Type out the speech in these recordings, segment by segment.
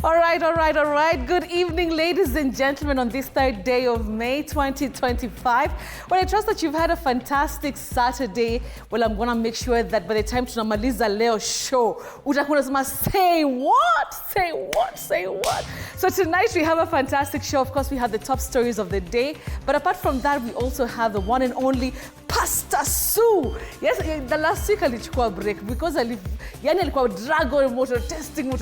All right. Good evening, ladies and gentlemen, on this third day of May 2025. Well, I trust that you've had a fantastic Saturday. Well, I'm going to make sure that by the time tunamaliza leo show, utakuwa unasema, say what? So tonight we have a fantastic show. Of course, we have the top stories of the day. But apart from that, we also have the one and only Pastor Sue. Yes, the last week alichukua break because alikuwa dragon motor testing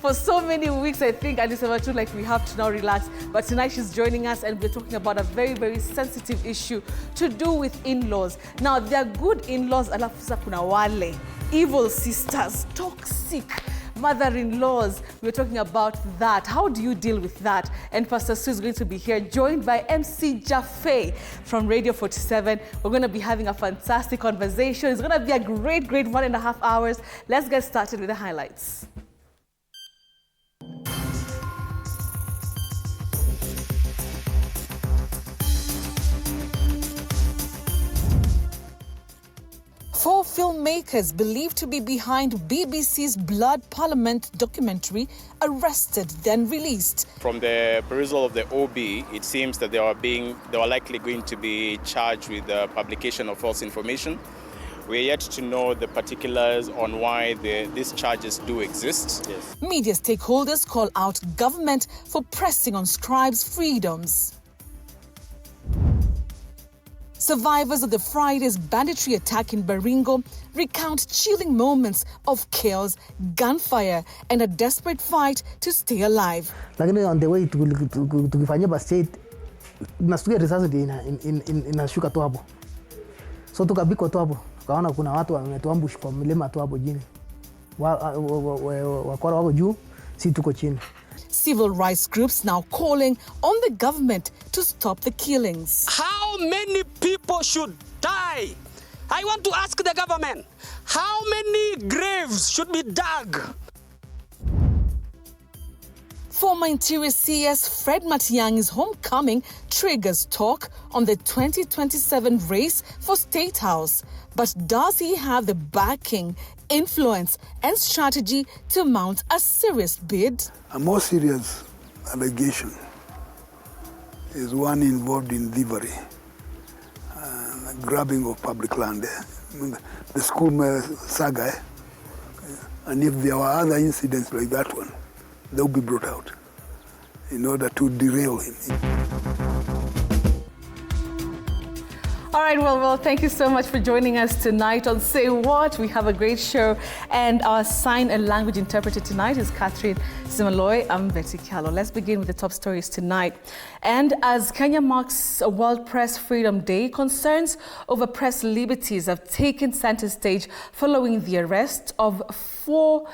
for so many weeks. I think alisema too, like, we have to now relax. But tonight she's joining us and we're talking about a very, very sensitive issue to do with in-laws. Now, there are good in-laws, alafu sasa kuna wale evil sisters, toxic mother-in-laws. We're talking about that. How do you deal with that? And Pastor Sue is going to be here, joined by MC Jaffe from Radio 47. We're going to be having a fantastic conversation. It's going to be a great 1.5 hours. Let's get started with the highlights. Four filmmakers believed to be behind BBC's Blood Parliament documentary arrested, then released. From the perusal of the OB, it seems that they were likely going to be charged with the publication of false information. We are yet to know the particulars on why these charges do exist. Yes. Media stakeholders call out government for pressing on scribes' freedoms. Survivors of the Friday's banditry attack in Baringo recount chilling moments of chaos, gunfire, and a desperate fight to stay alive. Lakini on the way tukifanyia bus state, nasikia risasi inashuka tu hapo. So tukabiko tu hapo, tukaona kuna watu wametuambush kwa mlima tu hapo chini. Wakora wako juu, si tuko chini. Civil rights groups now calling on the government to stop the killings. How many people should die? I want to ask the government, how many graves should be dug? Former Interior CS Fred Matiang'i's homecoming triggers talk on the 2027 race for State House. But does he have the backing, influence, and strategy to mount a serious bid? A more serious allegation is one involved in thievery, grabbing of public land, the school saga. And if there were other incidents like that one, they will be brought out in order to derail him. All right, well, thank you so much for joining us tonight on Say What. We have a great show, and our sign and language interpreter tonight is Catherine Simaloy. I'm Betty Kyallo. Let's begin with the top stories tonight. And as Kenya marks a World Press Freedom Day, concerns over press liberties have taken center stage following the arrest of 4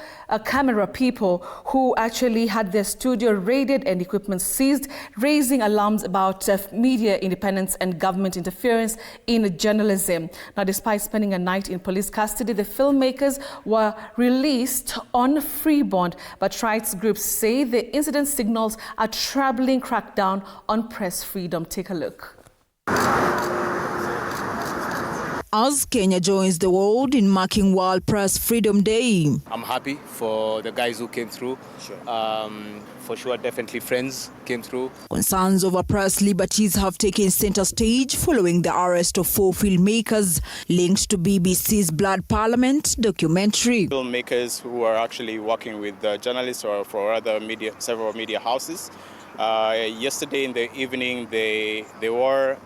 camera people who actually had their studio raided and equipment seized, raising alarms about media independence and government interference in journalism. Now, despite spending a night in police custody, the filmmakers were released on free bond, but rights groups say the incident signals a troubling crackdown on press freedom. Take a look. As Kenya joins the world in marking World Press Freedom Day. I'm happy for the guys who came through. Sure. For sure, definitely friends came through. Concerns over press liberties have taken center stage following the arrest of 4 filmmakers linked to BBC's Blood Parliament documentary. Filmmakers who are actually working with journalists or for other media, several media houses. Yesterday in the evening, they were,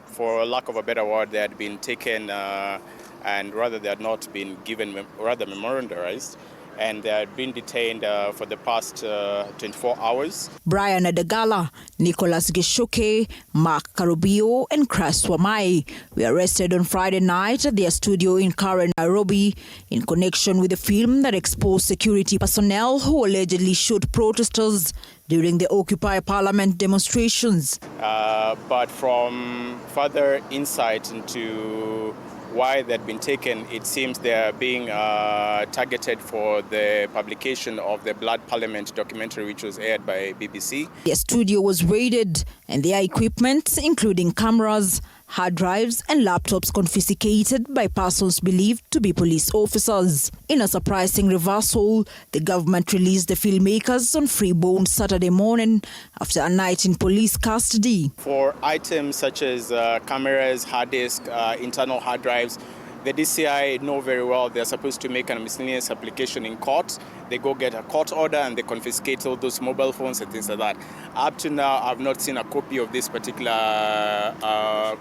for lack of a better word, they had been taken and rather they had not been given, rather memorialized, and they had been detained for the past 24 hours. Brian Adagala, Nicholas Geshoke, Mark Karubio, and Chris Wamai were arrested on Friday night at their studio in Karen, Nairobi, in connection with a film that exposed security personnel who allegedly shot protesters during the Occupy Parliament demonstrations. But from further insight into why they'd been taken, it seems they're being targeted for the publication of the Blood Parliament documentary, which was aired by BBC. Their studio was raided and their equipment, including cameras, hard drives and laptops confiscated by persons believed to be police officers. In a surprising reversal, the government released the filmmakers on free bond Saturday morning after a night in police custody. For items such as cameras, hard disk, internal hard drives, the DCI know very well they're supposed to make a miscellaneous application in court. They go get a court order and they confiscate all those mobile phones and things like that. Up to now, I've not seen a copy of this particular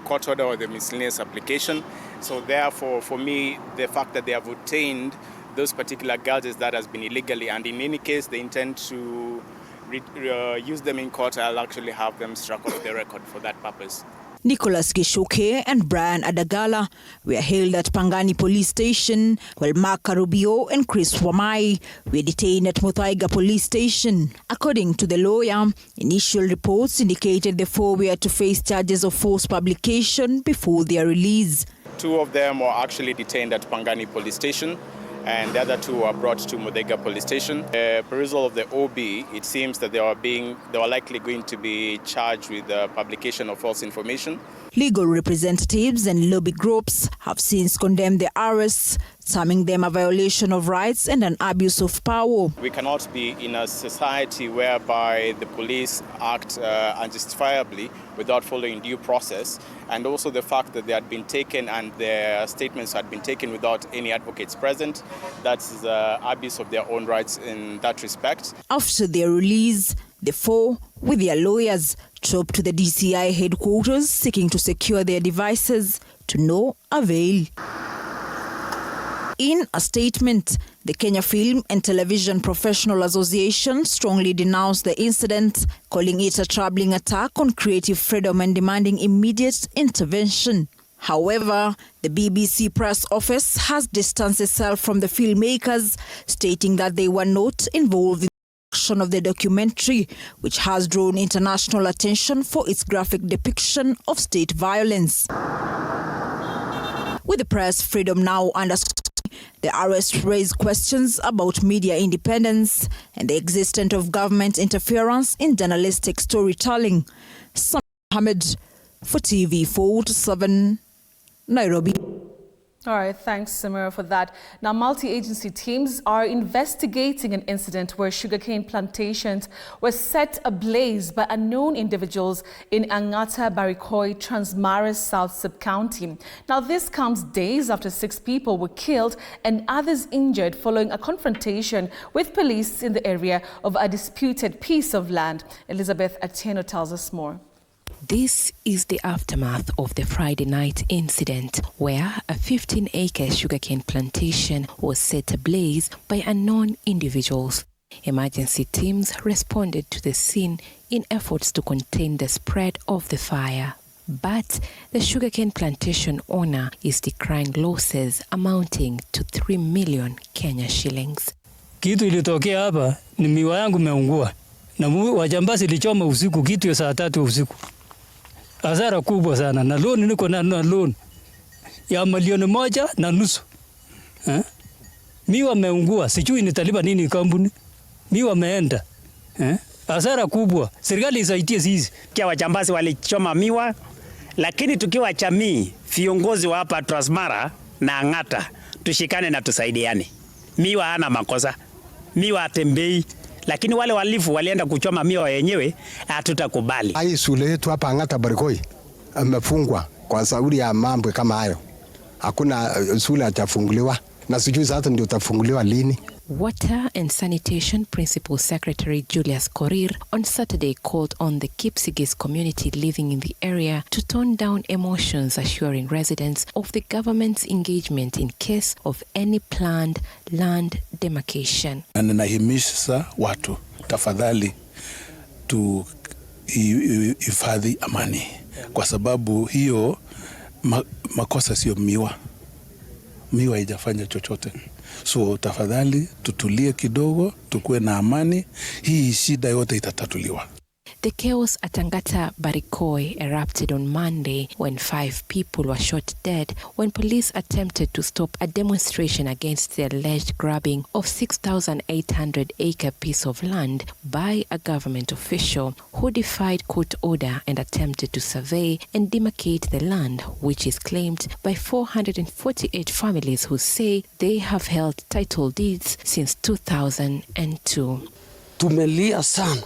court order or the miscellaneous application. So therefore, for me, the fact that they have obtained those particular gadgets that has been illegally, and in any case, they intend to use them in court, I'll actually have them struck off the record for that purpose. Nicholas Gishoke and Brian Adagala were held at Pangani Police Station, while Mark Karubio and Chris Wamai were detained at Muthaiga Police Station. According to the lawyer, initial reports indicated the four were to face charges of false publication before their release. 2 of them were actually detained at Pangani Police Station, and the other 2 were brought to Muthaiga Police Station. Perusal of the OB, it seems that they were likely going to be charged with the publication of false information. Legal representatives and lobby groups have since condemned the arrests, terming them a violation of rights and an abuse of power. We cannot be in a society whereby the police act unjustifiably without following due process, and also the fact that they had been taken and their statements had been taken without any advocates present. That's abuse of their own rights in that respect. After their release, the 4, with their lawyers, trooped to the DCI headquarters seeking to secure their devices, to no avail. In a statement, the Kenya Film and Television Professional Association strongly denounced the incident, calling it a troubling attack on creative freedom and demanding immediate intervention. However, the BBC press office has distanced itself from the filmmakers, stating that they were not involved in the production of the documentary, which has drawn international attention for its graphic depiction of state violence. With the press freedom now under scrutiny, the arrest raised questions about media independence and the existence of government interference in journalistic storytelling. Sam Mohammed for TV47, Nairobi. All right, thanks, Samira, for that. Now, multi-agency teams are investigating an incident where sugarcane plantations were set ablaze by unknown individuals in Angata, Baringo, Transmara South Sub-County. Now, this comes days after 6 people were killed and others injured following a confrontation with police in the area of a disputed piece of land. Elizabeth Atieno tells us more. This is the aftermath of the Friday night incident where a 15-acre sugarcane plantation was set ablaze by unknown individuals. Emergency teams responded to the scene in efforts to contain the spread of the fire. But the sugarcane plantation owner is decrying losses amounting to 3 million Kenya shillings. Kitu ilitokea hapa ni miwa yangu meungua na wajambazi ilichoma usiku kitu ya saa 3 usiku. Hasara kubwa sana na loan niko na loan ya milioni 1.5. Miwa meungua, sijui nitalipa nini kampuni. Miwa meenda. Hasara kubwa. Serikali isaidie sisi. Kia wajambazi walichoma miwa, lakini tukiwa jamii, viongozi wa hapa Transmara na Angata, tushikane na tusaidiane. Miwa hana makosa. Miwa atembei. Lakini wale walifu walienda kuchoma miwa yenyewe, hatutakubali. Hii shule yetu hapa Angata Baringo amefungwa kwa sababu ya mambo kama hayo. Hakuna shule atafunguliwa na sijui sasa ndio utafunguliwa lini. Water and Sanitation Principal Secretary Julius Korir on Saturday called on the Kipsigis community living in the area to tone down emotions, assuring residents of the government's engagement in case of any planned land demarcation. Na ninahimiza watu, tafadhali tuhifadhi amani, kwa sababu hiyo makosa sio miwa. Miwa haijafanya chochote. So tafadhali tutulie kidogo, tukue na amani, hii shida yote itatatuliwa. The chaos at Angata Barikoi erupted on Monday when 5 people were shot dead when police attempted to stop a demonstration against the alleged grabbing of 6,800-acre piece of land by a government official who defied court order and attempted to survey and demarcate the land, which is claimed by 448 families who say they have held title deeds since 2002. Tumelia sana.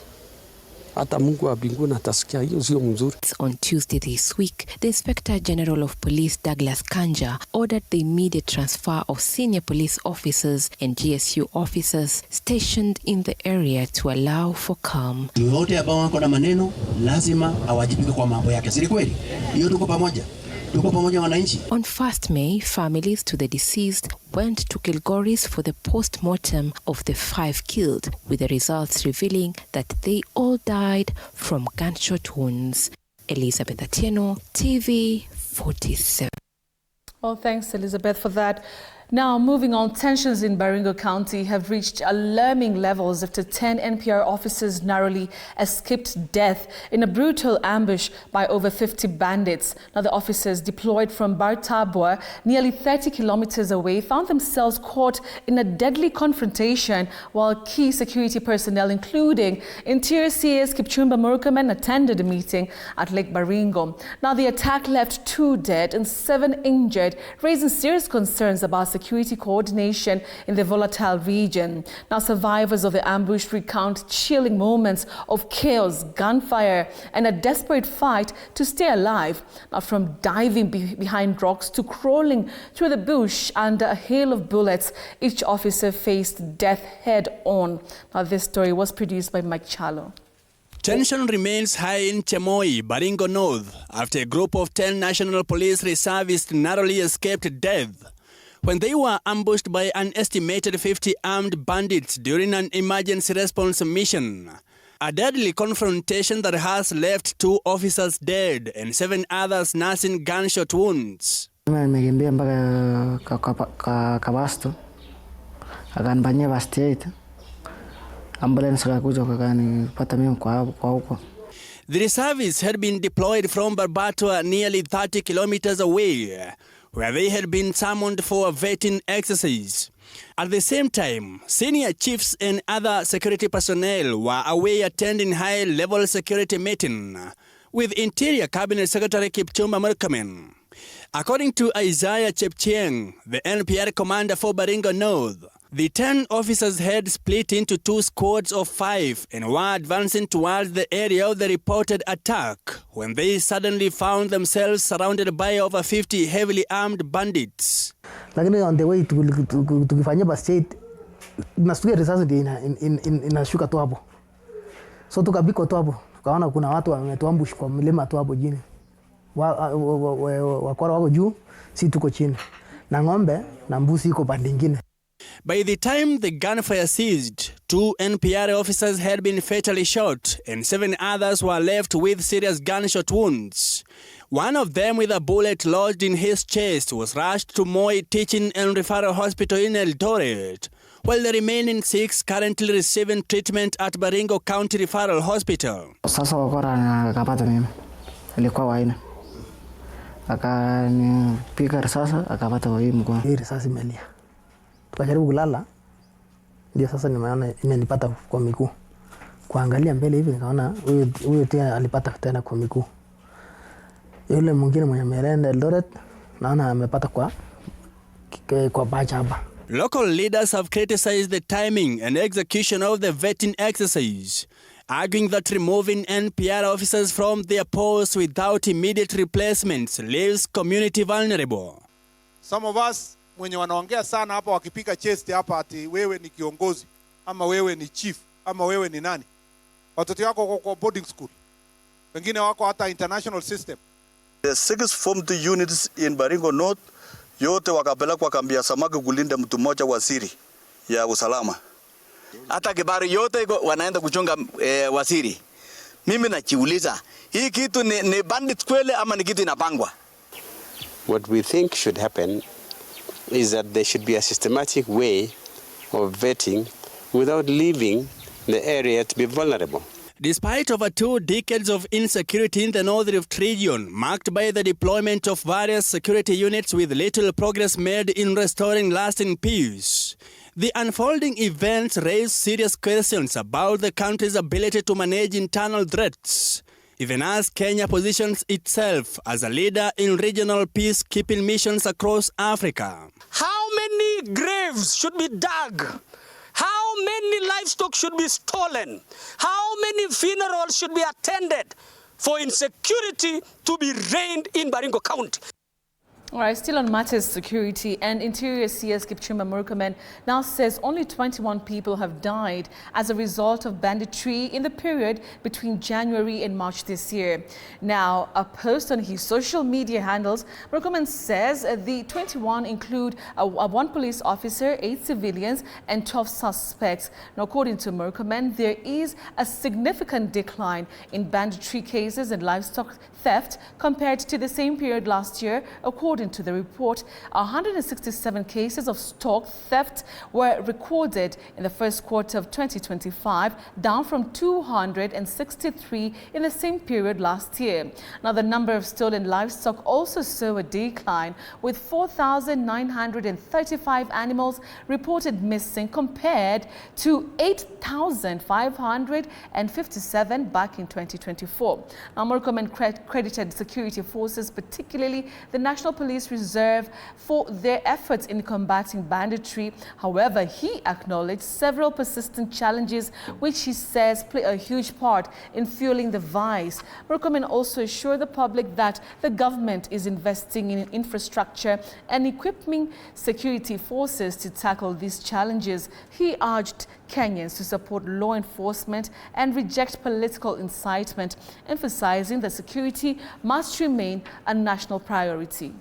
Hata Mungu wa mbinguni atasikia, hiyo sio mzuri. On Tuesday this week, the Inspector General of Police Douglas Kanja ordered the immediate transfer of senior police officers and GSU officers stationed in the area to allow for calm. Yote ambao wako na maneno lazima awajibike kwa mambo yake. Si kweli? Hiyo tuko pamoja. On 1st May, families to the deceased went to Kilgoris for the post-mortem of the 5 killed, with the results revealing that they all died from gunshot wounds. Elizabeth Atieno, TV47. Well, thanks, Elizabeth, for that. Now, moving on, tensions in Baringo County have reached alarming levels after 10 NPR officers narrowly escaped death in a brutal ambush by over 50 bandits. Now, the officers deployed from Bartabwa, nearly 30 kilometers away, found themselves caught in a deadly confrontation while key security personnel, including Interior CS Kipchumba Murkomen, attended a meeting at Lake Baringo. Now, the attack left 2 dead and 7 injured, raising serious concerns about security coordination in the volatile region. Now, survivors of the ambush recount chilling moments of chaos, gunfire, and a desperate fight to stay alive. Now, from diving behind rocks to crawling through the bush under a hail of bullets, each officer faced death head-on. Now, this story was produced by Mike Kyallo. Tension remains high in Chemoi, Baringo North, after a group of 10 National Police reservists narrowly escaped death when they were ambushed by an estimated 50 armed bandits during an emergency response mission. A deadly confrontation that has left 2 officers dead and 7 others nursing gunshot wounds. Nimekimbia mpaka Kabasto, akanibanyia first aid. Ambulance kakuja kakanipata mimi kwa huko. The reservists had been deployed from Barbatwa, nearly 30 kilometers away, where they had been summoned for a vetting exercise. At the same time, senior chiefs and other security personnel were away attending high-level security meeting with Interior Cabinet Secretary Kipchumba Murkomen. According to Isaiah Chepchieng, the NPR commander for Baringo North, the 10 officers had split into 2 squads of 5 and were advancing towards the area of the reported attack when they suddenly found themselves surrounded by over 50 heavily armed bandits. Lakini on the way tukifanyia bastate nasikia risasi ndio inashuka tu hapo. So tukabiko tu hapo. Tukaona kuna watu wametuambush kwa mlima tu hapo chini. Wakora wako juu, si tuko chini. Na ng'ombe na mbuzi iko pande nyingine. By the time the gunfire ceased, 2 NPR officers had been fatally shot and 7 others were left with serious gunshot wounds. One of them, with a bullet lodged in his chest, was rushed to Moi Teaching and Referral Hospital in Eldoret, while the remaining 6 currently receiving treatment at Baringo County Referral Hospital. Sasa wakora akapata mimi. Alikuwa waina. Akanipiga risasi akapata hii mkono. Hii risasi imelia. Tukajaribu kulala, ndio sasa nimeona imenipata kwa miguu. Kuangalia mbele hivi nikaona huyo tena alipata tena kwa miguu. Yule mwingine mwenye ameenda Eldoret naona amepata kwa bacha hapa. Local leaders have criticized the timing and execution of the vetting exercise, arguing that removing NPR officers from their posts without immediate replacements leaves community vulnerable. Some of us mwenye wanaongea sana hapa wakipiga chest hapa ati wewe ni kiongozi ama wewe ni chief ama wewe ni nani. Watoto wako kwa boarding school. Wengine wako hata international system. The 6 formed units in Baringo North yote wakapelekwa kambi ya samaki kulinda mtu mmoja wa siri ya usalama. Hata kibari yote wanaenda kuchunga wasiri. Mimi najiuliza, hii kitu ni bandit kweli ama ni kitu inapangwa? What we think should happen is that there should be a systematic way of vetting without leaving the area to be vulnerable. Despite over 2 decades of insecurity in the North Rift region, marked by the deployment of various security units with little progress made in restoring lasting peace, the unfolding events raise serious questions about the country's ability to manage internal threats, even as Kenya positions itself as a leader in regional peacekeeping missions across Africa. How many graves should be dug? How many livestock should be stolen? How many funerals should be attended for insecurity to be reigned in Baringo County? All right, still on matters security, and Interior CS Kipchumba Murkomen now says only 21 people have died as a result of banditry in the period between January and March this year. Now, a post on his social media handles, Murkomen says the 21 include 1 police officer, 8 civilians, and 12 suspects. Now, according to Murkomen, there is a significant decline in banditry cases and livestock theft compared to the same period last year. According to the report, 167 cases of stock theft were recorded in the first quarter of 2025, down from 263 in the same period last year. Now, the number of stolen livestock also saw a decline, with 4,935 animals reported missing compared to 8,557 back in 2024. Now, Murkomen credited security forces, particularly the National Police Reserve, for their efforts in combating banditry. However, he acknowledged several persistent challenges which he says play a huge part in fueling the vice. Murkomen also assured the public that the government is investing in infrastructure and equipping security forces to tackle these challenges. He urged Kenyans to support law enforcement and reject political incitement, emphasizing that security must remain a national priority.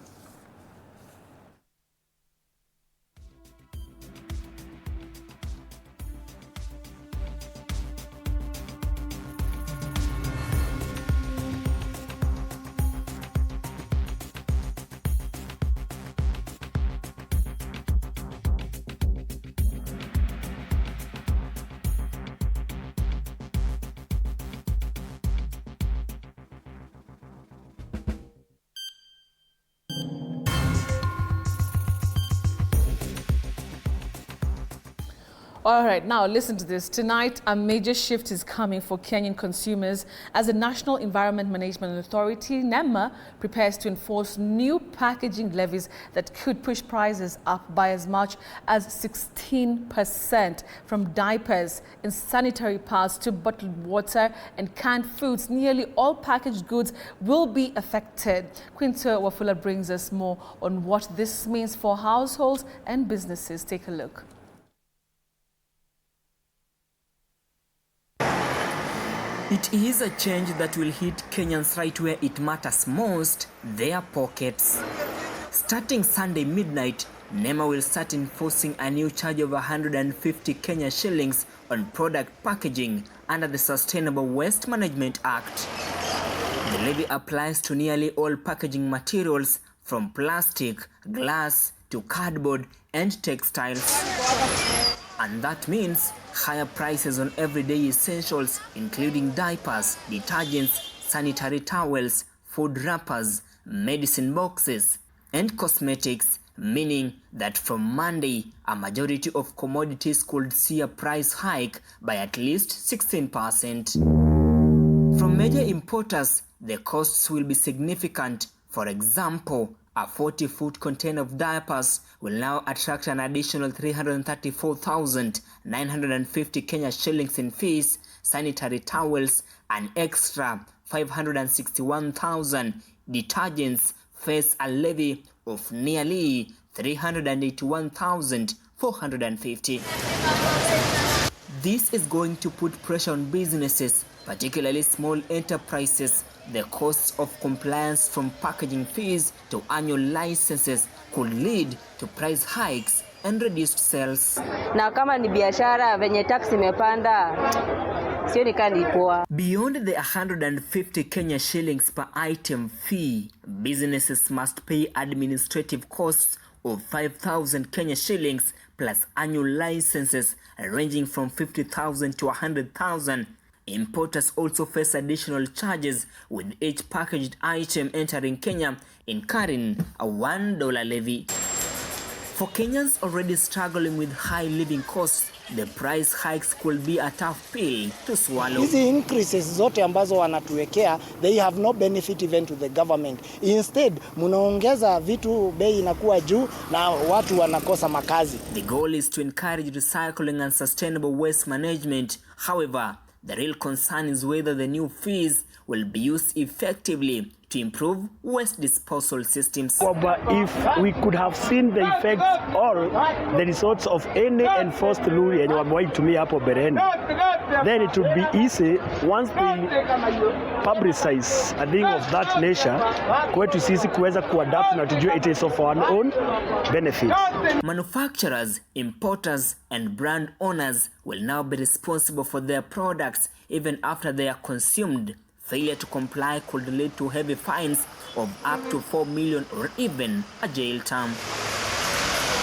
All right, now listen to this. Tonight, a major shift is coming for Kenyan consumers as the National Environment Management Authority, NEMA, prepares to enforce new packaging levies that could push prices up by as much as 16%. From diapers and sanitary pads to bottled water and canned foods, nearly all packaged goods will be affected. Quinto Wafula brings us more on what this means for households and businesses. Take a look. It is a change that will hit Kenyans right where it matters most, their pockets. Starting Sunday midnight, NEMA will start enforcing a new charge of 150 Kenya shillings on product packaging under the Sustainable Waste Management Act. The levy applies to nearly all packaging materials from plastic, glass to cardboard and textiles. And that means higher prices on everyday essentials, including diapers, detergents, sanitary towels, food wrappers, medicine boxes, and cosmetics, meaning that from Monday, a majority of commodities could see a price hike by at least 16%. From major importers, the costs will be significant. For example, a 40-foot container of diapers will now attract an additional 334,950 Kenya shillings in fees. Sanitary towels, an extra 561,000. Detergents face a levy of nearly 381,450. This is going to put pressure on businesses, particularly small enterprises. The costs of compliance, from packaging fees to annual licenses, could lead to price hikes and reduced sales. Na kama ni biashara venye tax imepanda, sio nikani poa. Beyond the 150 Kenya shillings per item fee, businesses must pay administrative costs of 5,000 Kenya shillings plus annual licenses ranging from 50,000 to 100,000. Importers also face additional charges, with each packaged item entering Kenya incurring a $1 levy. For Kenyans already struggling with high living costs, the price hikes could be a tough pill to swallow. Hizi increases zote ambazo wanatuwekea, they have no benefit even to the government. Instead, munaongeza vitu, bei inakuwa juu na watu wanakosa makazi. The goal is to encourage recycling and sustainable waste management. However, the real concern is whether the new fees will be used effectively to improve waste disposal systems. If we could have seen the effects or the results of any enforced rule yenye wamewahi tumia hapo bereni, then it would be easy once they publicize a thing of that nature kwetu sisi kuweza kuadapt na tujue it is of our own benefit. Manufacturers, importers and brand owners will now be responsible for their products even after they are consumed. Failure to comply could lead to heavy fines of up to 4 million or even a jail term.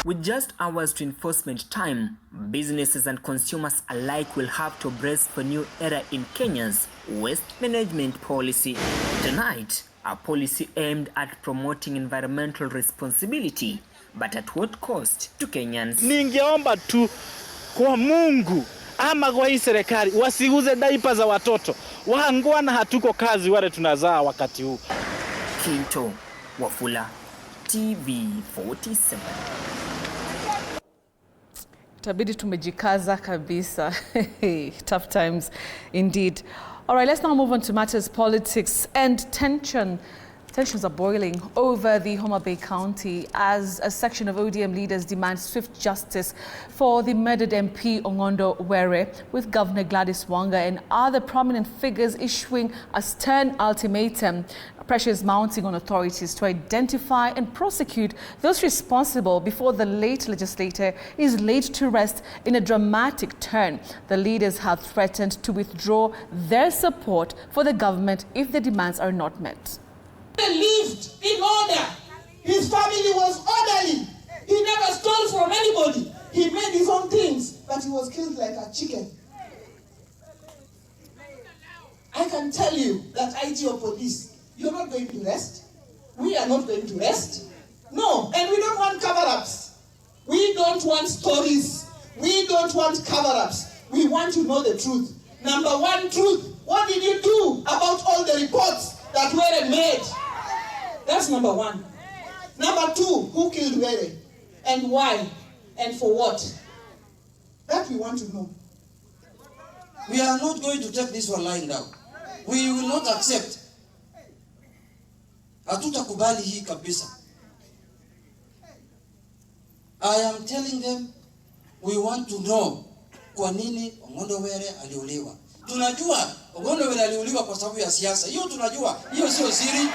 With just hours to enforcement time, businesses and consumers alike will have to brace for a new era in Kenya's waste management policy. Tonight, a policy aimed at promoting environmental responsibility, but at what cost to Kenyans? Ningeomba tu kwa Mungu ama kwa hii serikali wasiuze daipa za watoto. Wahangwana hatuko kazi wale tunazaa wakati huu. Kinto Wafula, TV47. Tabidi tumejikaza kabisa. Tough times indeed. All right, let's now move on to matters politics and tensions are boiling over the Homa Bay County as a section of ODM leaders demand swift justice for the murdered MP Ongondo Were, with Governor Gladys Wanga and other prominent figures issuing a stern ultimatum. Pressure is mounting on authorities to identify and prosecute those responsible before the late legislator is laid to rest in a dramatic turn. The leaders have threatened to withdraw their support for the government if the demands are not met. He lived in order. His family was orderly. He never stole from anybody. He made his own things, but he was killed like a chicken. I can tell you that IG of police, you're not going to rest. We are not going to rest. No, and we don't want cover-ups. We don't want stories. We don't want cover-ups. We want to know the truth. Number one, truth. What did you do about all the reports that were made? That's number one. Number two, who killed Were and why and for what? That we want to know. We are not going to take this one lying down. We will not accept. Hatutakubali hii kabisa. I am telling them we want to know kwa nini Ongondo Were aliuliwa. Tunajua Ongondo Were aliuliwa kwa sababu ya siasa. Hiyo tunajua. Hiyo sio siri.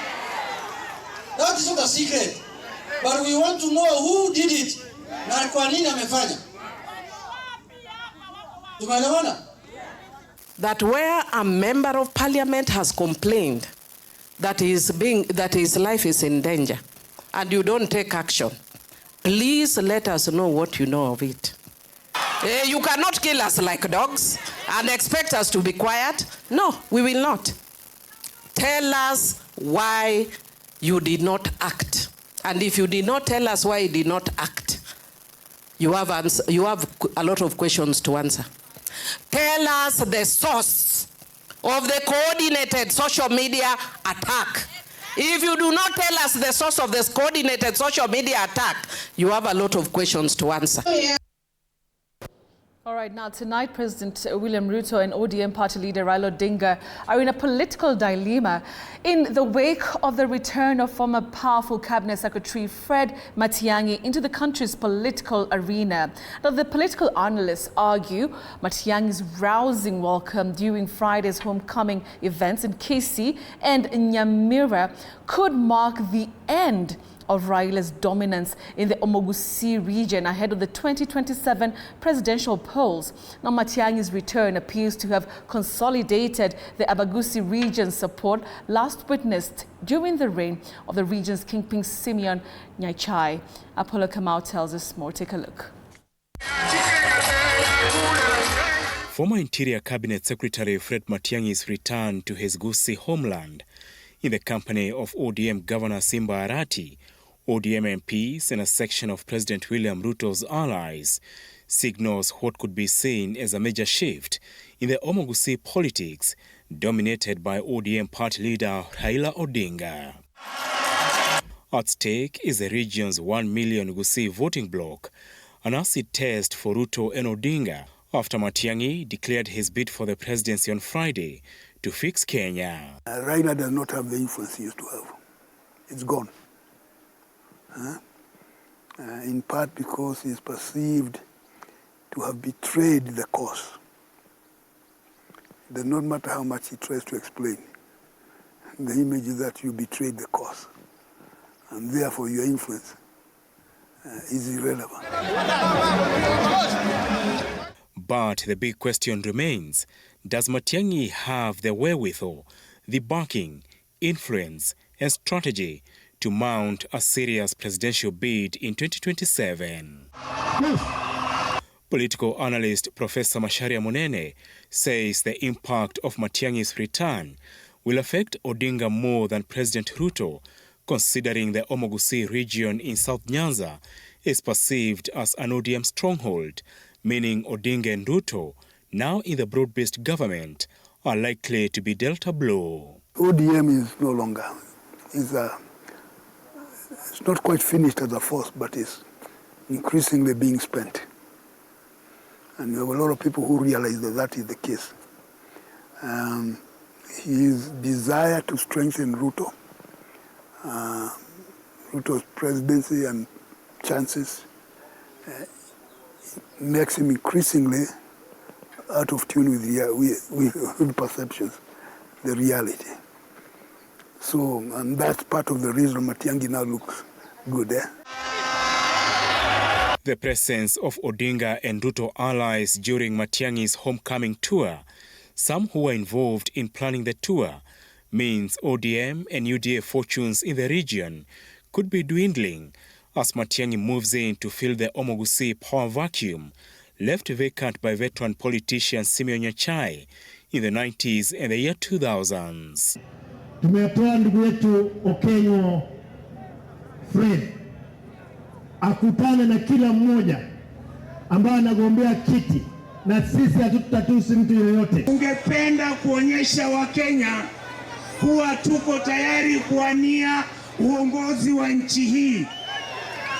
That is not a secret. But we want to know who did it. Na kwa nini amefanya. Tumeelewana? That where a member of parliament has complained that his life is in danger and you don't take action, please let us know what you know of it. You cannot kill us like dogs and expect us to be quiet. No, we will not. Tell us why you did not act. And if you did not tell us why you did not act, you have a lot of questions to answer. Tell us the source of the coordinated social media attack. If you do not tell us the source of this coordinated social media attack, you have a lot of questions to answer. All right, now tonight, President William Ruto and ODM party leader Raila Odinga are in a political dilemma in the wake of the return of former powerful Cabinet Secretary Fred Matiang'i into the country's political arena. Now, the political analysts argue Matiang'i's rousing welcome during Friday's homecoming events in Kisii and Nyamira could mark the end of Raila's dominance in the Omogusi region ahead of the 2027 presidential polls. Now, Matiang'i's return appears to have consolidated the Abagusi region's support last witnessed during the reign of the region's kingpin Simeon Nyachai. Apollo Kamau tells us more. Take a look. Former Interior Cabinet Secretary Fred Matiang'i's return to his Gusii homeland in the company of ODM Governor Simba Arati, ODM MPs and a section of President William Ruto's allies signals what could be seen as a major shift in the Gusii politics dominated by ODM party leader Raila Odinga. At stake is the region's 1 million Gusii voting bloc, an acid test for Ruto and Odinga after Matiang'i declared his bid for the presidency on Friday to fix Kenya. Raila does not have the influence he used to have. It's gone. In part because he is perceived to have betrayed the cause. It does not matter how much he tries to explain. The image is that you betrayed the cause, and therefore your influence is irrelevant. But the big question remains, does Matiang'i have the wherewithal, the backing, influence and strategy to mount a serious presidential bid in 2027? Political analyst Professor Macharia Munene says the impact of Matiang'i's return will affect Odinga more than President Ruto, considering the Gusii region in South Nyanza is perceived as an ODM stronghold, meaning Odinga and Ruto, now in the broad-based government, are likely to be dealt a blow. ODM is no longer, it's not quite finished as a force, but it's increasingly being spent. And there are a lot of people who realize that that is the case. His desire to strengthen Ruto, Ruto's presidency and chances, makes him increasingly out of tune with perceptions, the reality. So, and that's part of the reason Matiang'i now looks good, The presence of Odinga and Ruto allies during Matiang'i's homecoming tour, some who were involved in planning the tour, means ODM and UDA fortunes in the region could be dwindling as Matiang'i moves in to fill the Gusii power vacuum left vacant by veteran politician Simeon Nyachai in the 90s and the year 2000s. Tumetoa ndugu yetu Okenyo Fred akutane na kila mmoja ambaye anagombea kiti, na sisi hatutatusi mtu yoyote. Ungependa kuonyesha Wakenya kuwa tuko tayari kuwania uongozi wa nchi hii,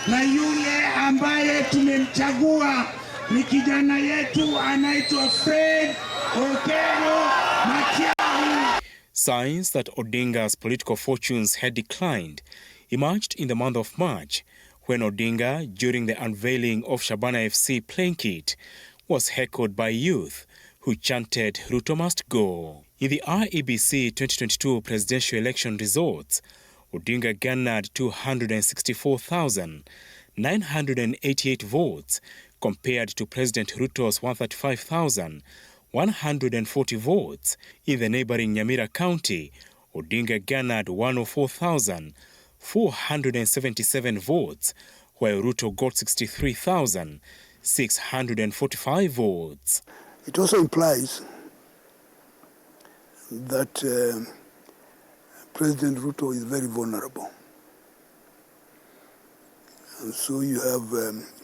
na yule ambaye tumemchagua ni kijana yetu anaitwa Fred Okenyo Matiang'i. Signs that Odinga's political fortunes had declined emerged in the month of March when Odinga, during the unveiling of Shabana FC playing kit, was heckled by youth who chanted Ruto must go. In the IEBC 2022 presidential election results, Odinga garnered 264,988 votes compared to President Ruto's 135,140 votes. In the neighboring Nyamira County, Odinga garnered 104,477 votes, while Ruto got 63,645 votes. It also implies that President Ruto is very vulnerable. And so you have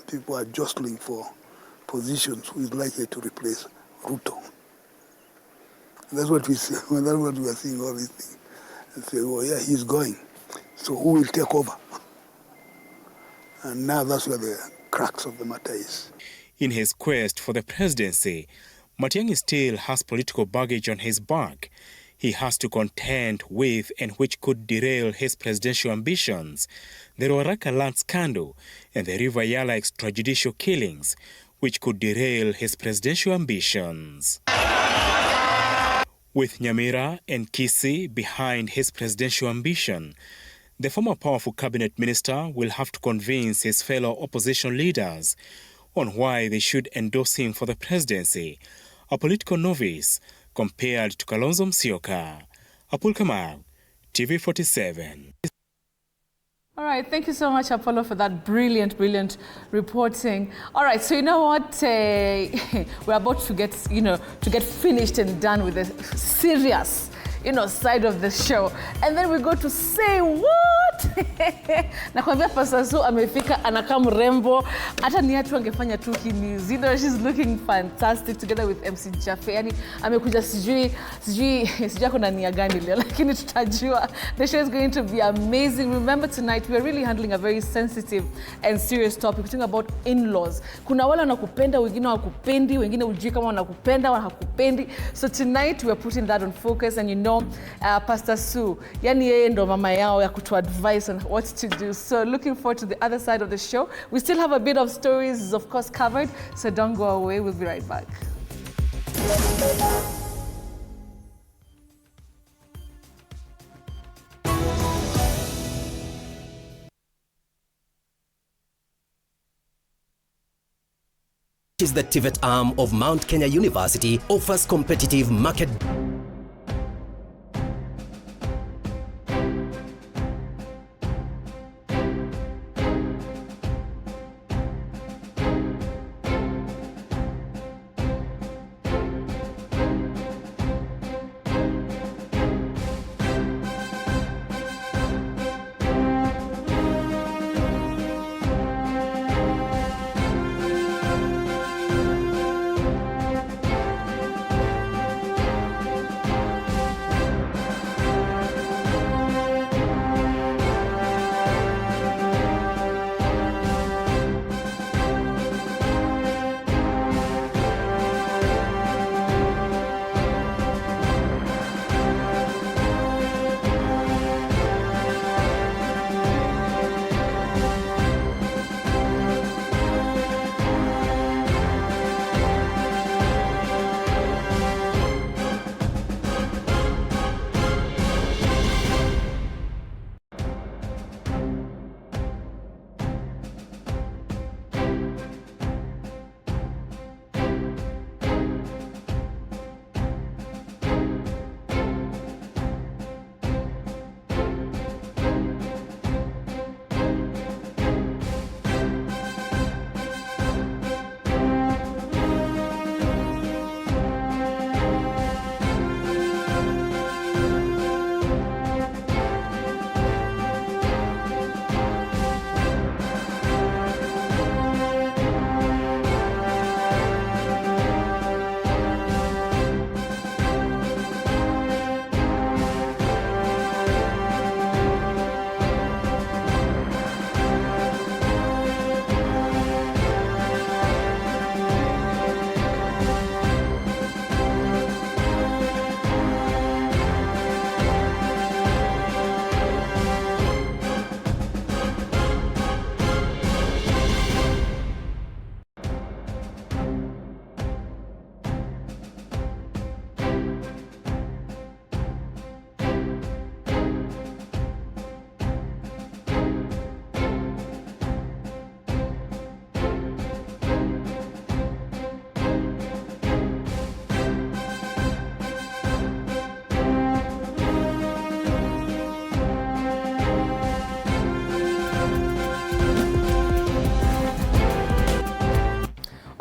people are jostling for positions who is likely to replace Ruto. And that's what we see. That's what we are seeing all these things. And say, oh yeah, he's going. So who will take over? And now that's where the crux of the matter is. In his quest for the presidency, Matiang'i still has political baggage on his back. He has to contend with and which could derail his presidential ambitions. The Ruaraka land scandal and the River Yala extrajudicial killings, which could derail his presidential ambitions. With Nyamira and Kisii behind his presidential ambition, the former powerful cabinet minister will have to convince his fellow opposition leaders on why they should endorse him for the presidency, a political novice compared to Kalonzo Musyoka. Apul Kamau, TV47. All right, thank you so much, Apollo, for that brilliant reporting. All right, so you know what? We're about to get, finished and done with the serious, side of the show. And then we go to Say What? Nakwambia Pastor Sue amefika, anakaa mrembo. Hata ni hatu angefanya tu news. She's looking fantastic together with MC Jaffe. Yani amekuja sijui kuna nia gani leo, lakini tutajua. The show is going to be amazing. Remember tonight we are really handling a very sensitive and serious topic. We're talking about in-laws. Kuna wale wanakupenda, wengine hawakupendi, wengine hujui kama wanakupenda au hakupendi. So tonight we are putting that on focus, and Pastor Sue, yani yeye ndo mama yao ya kutu advise on what to do. So looking forward to the other side of the show. We still have a bit of stories, of course, covered. So don't go away. We'll be right back. Is the TVET arm of Mount Kenya University offers competitive market.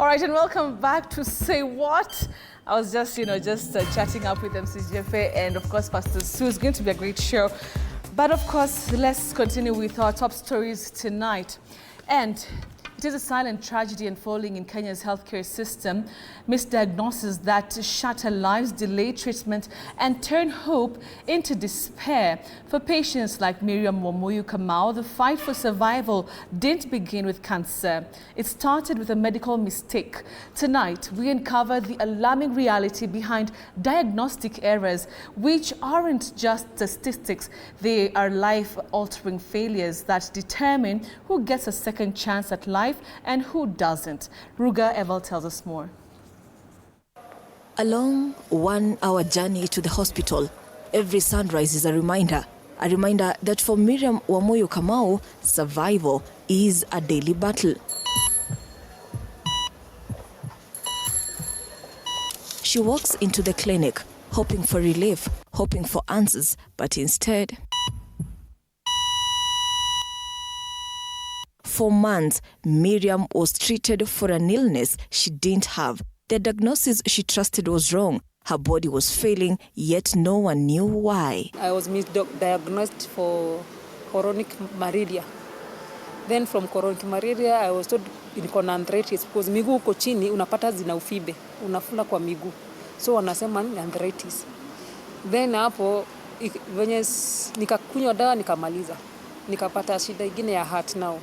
All right, and welcome back to Say What. I was just, chatting up with MC Jaffe and, of course, Pastor Sue. It's going to be a great show. But, of course, let's continue with our top stories tonight. And it is a silent tragedy unfolding in Kenya's healthcare system. Misdiagnoses that shatter lives, delay treatment, and turn hope into despair. For patients like Miriam Wamuyu Kamau, the fight for survival didn't begin with cancer. It started with a medical mistake. Tonight, we uncover the alarming reality behind diagnostic errors, which aren't just statistics. They are life-altering failures that determine who gets a second chance at life and who doesn't. Ruga Eval tells us more. A long 1-hour journey to the hospital. Every sunrise is a reminder that for Miriam Wamuyu Kamau, survival is a daily battle. She walks into the clinic, hoping for relief, hoping for answers, but instead For months, Miriam was treated for an illness she didn't have. The diagnosis she trusted was wrong. Her body was failing, yet no one knew why. I was misdiagnosed for chronic malaria. Then from chronic malaria, I was told niko na arthritis because miguu uko chini unapata zina ufibe, unafula kwa miguu. So wanasema ni arthritis. Then hapo venye nikakunywa dawa nikamaliza. Nikapata shida ingine ya heart now.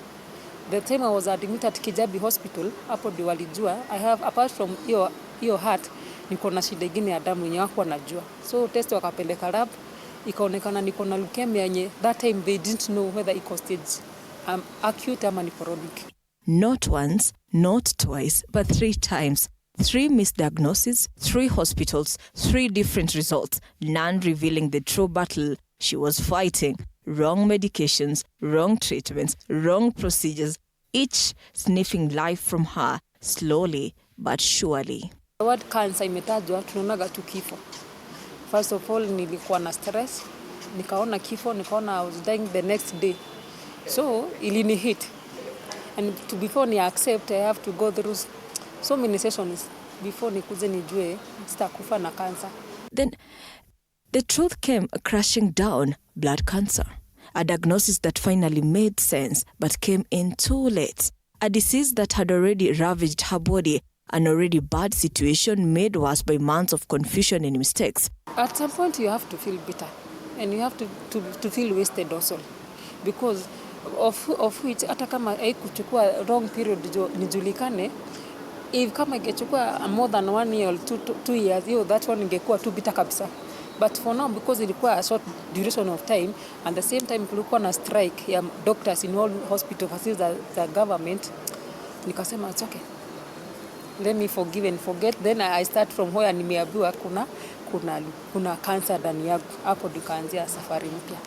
The time I was admitted at Kijabi Hospital, hapo ndio walijua I have, apart from hiyo heart, niko na shida ingine ya damu yenye wako wanajua. So test wakapeleka lab, ikaonekana niko na leukemia yenye that time they didn't know whether it was stage acute ama ni chronic. Not once, not twice, but 3 times. 3 misdiagnoses, 3 hospitals, 3 different results, none revealing the true battle she was fighting. Wrong medications, wrong treatments, wrong procedures, each sniffing life from her, slowly but surely. The word cancer imetajwa, tunaonaga tu kifo. First of all, nilikuwa na stress, nikaona kifo, nikaona I was dying the next day. So, ilini hit. And before ni accept, I have to go through so many sessions before nikuze nijue sitakufa na cancer. Then the truth came crashing down: blood cancer. A diagnosis that finally made sense but came in too late. A disease that had already ravaged her body, an already bad situation made worse by months of confusion and mistakes. At some point you have to feel bitter and you have to feel wasted also, because of which hata kama haikuchukua wrong period nijulikane, if kama ingechukua more than 1 year or 2 years, that one ingekuwa tu bitter kabisa. But for now, because ilikuwa a short duration of time, and the same time kulikuwa na strike ya doctors in all hospital facilities the government, nikasema it's okay, let me forgive and forget. Then I start from where nimeambiwa kuna cancer ndani yangu. Hapo nikaanzia safari mpya.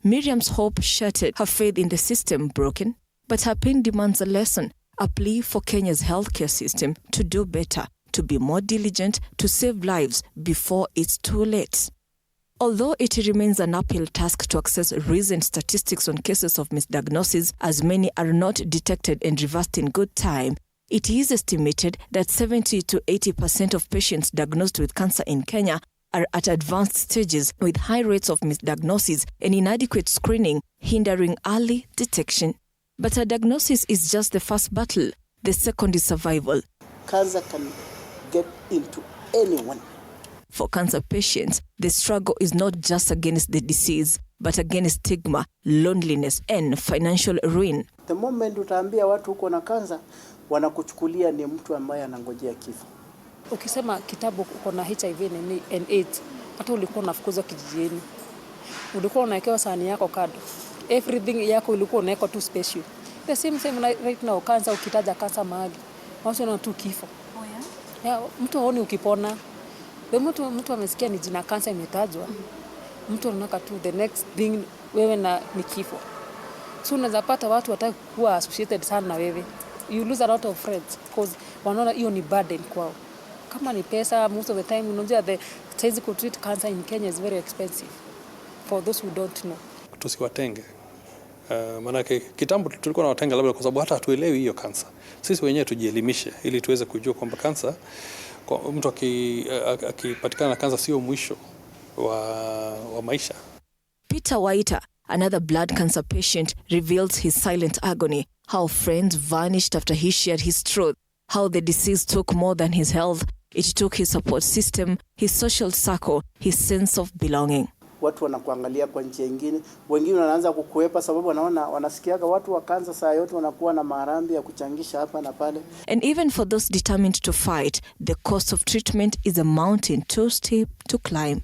Miriam's hope shattered, her faith in the system broken, but her pain demands a lesson, a plea for Kenya's healthcare system to do better, to be more diligent, to save lives before it's too late. Although it remains an uphill task to access recent statistics on cases of misdiagnosis, as many are not detected and reversed in good time, it is estimated that 70 to 80% of patients diagnosed with cancer in Kenya are at advanced stages, with high rates of misdiagnosis and inadequate screening hindering early detection. But a diagnosis is just the first battle. The second is survival. Cancer can get into anyone. For cancer patients, the struggle is not just against the disease, but against stigma, loneliness, and financial ruin. The moment utaambia watu uko na cancer, wanakuchukulia ni mtu ambaye anangojea kifo. Ukisema kitabu uko na HIV and AIDS, hata ulikuwa unafukuzwa kijijini. Ulikuwa unawekewa sahani yako kado. Everything yako ulikuwa unaweka tu special. The same right now, cancer, ukitaja cancer mahali, watu wana tu kifo. Oh yeah? Yeah, mtu haoni ukipona. The mtu amesikia ni jina cancer imetajwa. Mtu anataka tu the next thing wewe na ni kifo. So unaweza pata watu wataki kuwa associated sana na wewe. You lose a lot of friends because wanaona hiyo ni burden kwao. Kama ni pesa, most of the time unajua the size to treat cancer in Kenya is very expensive for those who don't know. Tusiwatenge. Manake kitambo tulikuwa na watenga labda kwa sababu hata hatuelewi hiyo cancer. Sisi wenyewe tujielimishe ili tuweze kujua kwamba cancer, kwa mtu akipatikana na cancer sio mwisho wa maisha. Peter Waita, another blood cancer patient, reveals his silent agony, how friends vanished after he shared his truth, how the disease took more than his health. It took his support system, his social circle, his sense of belonging. Watu wanakuangalia kwa njia nyingine, wengine wanaanza kukuepa sababu wanasikiaga watu wa cancer saa yote wanakuwa na marambi ya kuchangisha hapa na pale. And even for those determined to fight, the cost of treatment is a mountain too steep to climb.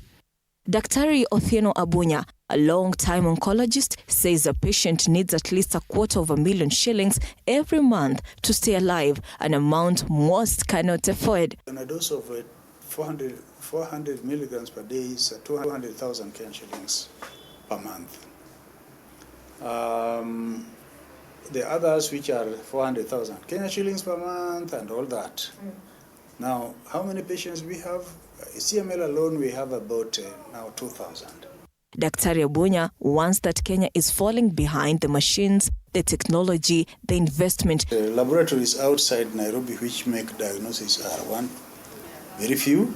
Daktari Othieno Abunya, a long-time oncologist, says a patient needs at least $250,000 shillings every month to stay alive, an amount most cannot afford. On a dose of 400 milligrams per day is 200,000 Kenyan shillings per month. The others, which are 400,000 Kenyan shillings per month and all that. Now, how many patients we have? CML alone, we have about now 2,000. Daktari Abunya warns that Kenya is falling behind the machines, the technology, the investment. The laboratories outside Nairobi which make diagnosis are one, very few.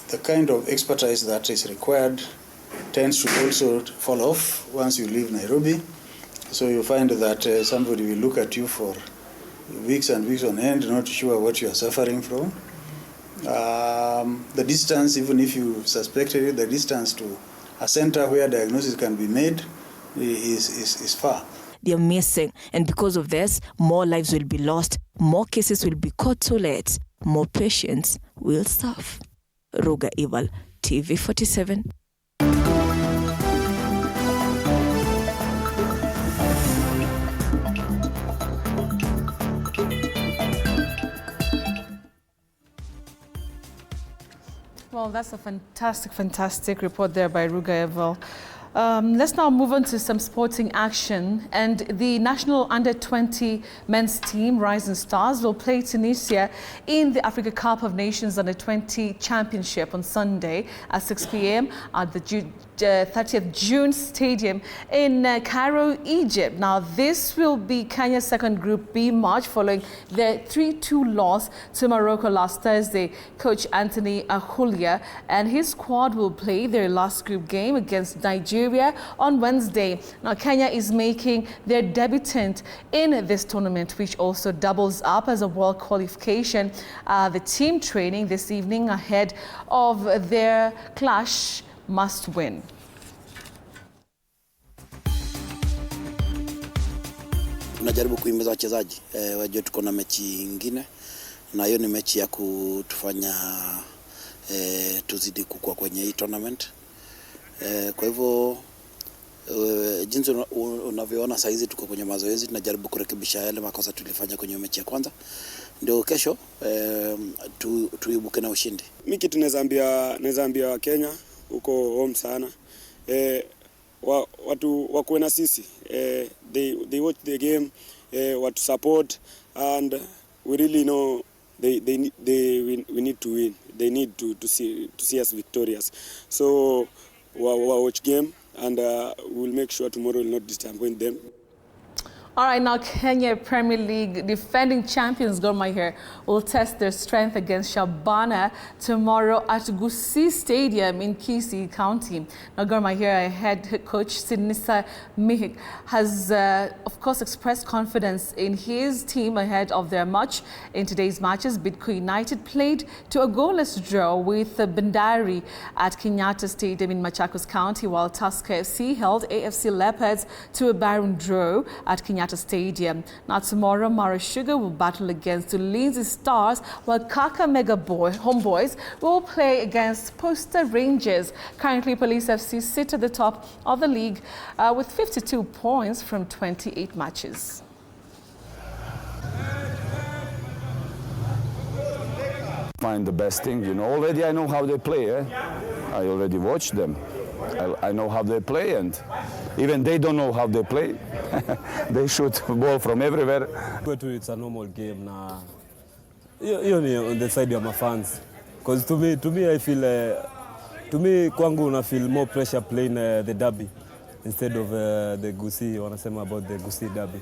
The kind of expertise that is required tends to also fall off once you leave Nairobi. So you find that somebody will look at you for weeks and weeks on end, not sure what you are suffering from. The distance, even if you suspected it, the distance to a center where diagnosis can be made is far. They're missing, and because of this, more lives will be lost, more cases will be caught too late, more patients will suffer. Ruga Ival, TV47. Well, that's a fantastic report there by Ruga Ival. Let's now move on to some sporting action. And the national under-20 men's team, Rising Stars, will play Tunisia in the Africa Cup of Nations Under-20 Championship on Sunday at 6 p.m. at the 30th June Stadium in Cairo, Egypt. Now, this will be Kenya's second Group B match following their 3-2 loss to Morocco last Thursday. Coach Anthony Ahulia and his squad will play their last group game against Nigeria on Wednesday. Now, Kenya is making their debutant in this tournament, which also doubles up as a world qualification. The team training this evening ahead of their clash must win. Tunajaribu kuhimiza wachezaji wajue tuko na mechi nyingine, na hiyo ni mechi ya kutufanya tuzidi kukua kwenye hii tournament. Kwa hivyo jinsi unavyoona saa hizi tuko kwenye mazoezi, tunajaribu kurekebisha yale makosa tulifanya kwenye mechi ya kwanza, ndio kesho tuibuke na ushindi. Mimi kitu naweza ambia Kenya uko home sana, watu wakuwe na sisi, they watch the game, watu support, and we really know we need to win. They need to see us victorious. So watch game, and we'll make sure tomorrow will not disappoint them. All right, now Kenya Premier League defending champions Gor Mahia will test their strength against Shabana tomorrow at Gusii Stadium in Kisii County. Now Gor Mahia head coach Sinisa Mihik has, of course, expressed confidence in his team ahead of their match. In today's matches, Bidco United played to a goalless draw with Bandari at Kenyatta Stadium in Machakos County, while Tusker FC held AFC Leopards to a barren draw at Kenyatta Stadium. Now tomorrow, Mara Sugar will battle against Ulinzi Stars, while Kakamega Homeboys will play against Posta Rangers. Currently, Police FC sit at the top of the league with 52 points from 28 matches. Find the best thing, you know. Already I know how they play. I already watched them. I know how they play, and even they don't know how they play. They shoot ball from everywhere. It's a normal game. You're on the side of my fans, because to me, I feel kwangu I feel more pressure playing the derby instead of the Gusii. Wanasema about the Gusii derby.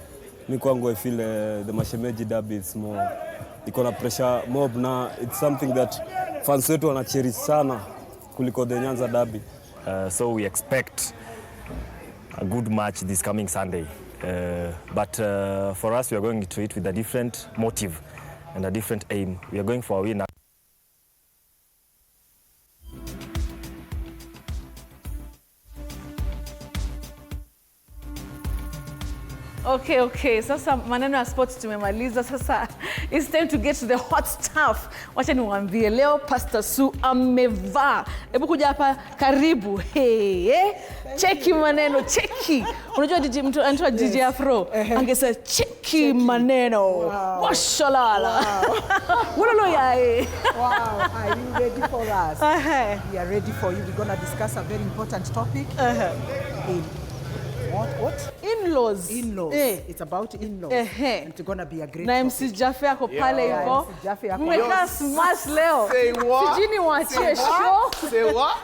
Me kwangu I feel the Mashemeji derby is more. Iko na pressure mob na it's something that fans wetu wanacherish sana kuliko the Nyanza derby. So we expect a good match this coming Sunday. But for us, we are going to it with a different motive and a different aim. We are going for a win. Okay. Sasa maneno ya sports tumemaliza. Sasa it's time to get to the hot stuff. Wacha niwaambie leo Pastor Su amevaa. Hebu kuja hapa karibu. Cheki maneno, cheki. Unajua mtu anaitwa DJ Afro angesema cheki maneno. Mashallah. Wololo yae. Wow, are you ready for us? We are ready for you. We're going to discuss a very important topic. What? In in-laws. In-laws. It's about in-laws. And it's gonna be a great Na MC Jaffe yako pale hivyo. MC Jaffe yako. Mmekaa smash leo. Say what? Sijui niwaachie show. Say what?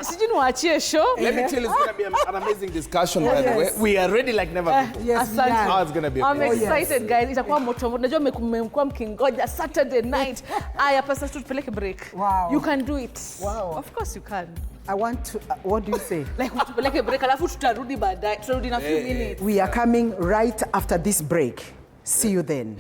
Sijui niwaachie show. Let me tell you, it's going to be an amazing discussion, by the way. We are ready like never before. Yes, we are. Oh, it's going to be I'm amazing. excited, guys. Itakuwa moto. Najua mmekuwa mkingoja Saturday night. Aya, pasa tupeleke break. Wow. You can do it. Wow. Of course you can. I want to, what do you say? Like tupeleke break, alafu tutarudi baadaye. Tutarudi in a few minutes. We are coming right after this break. See you then.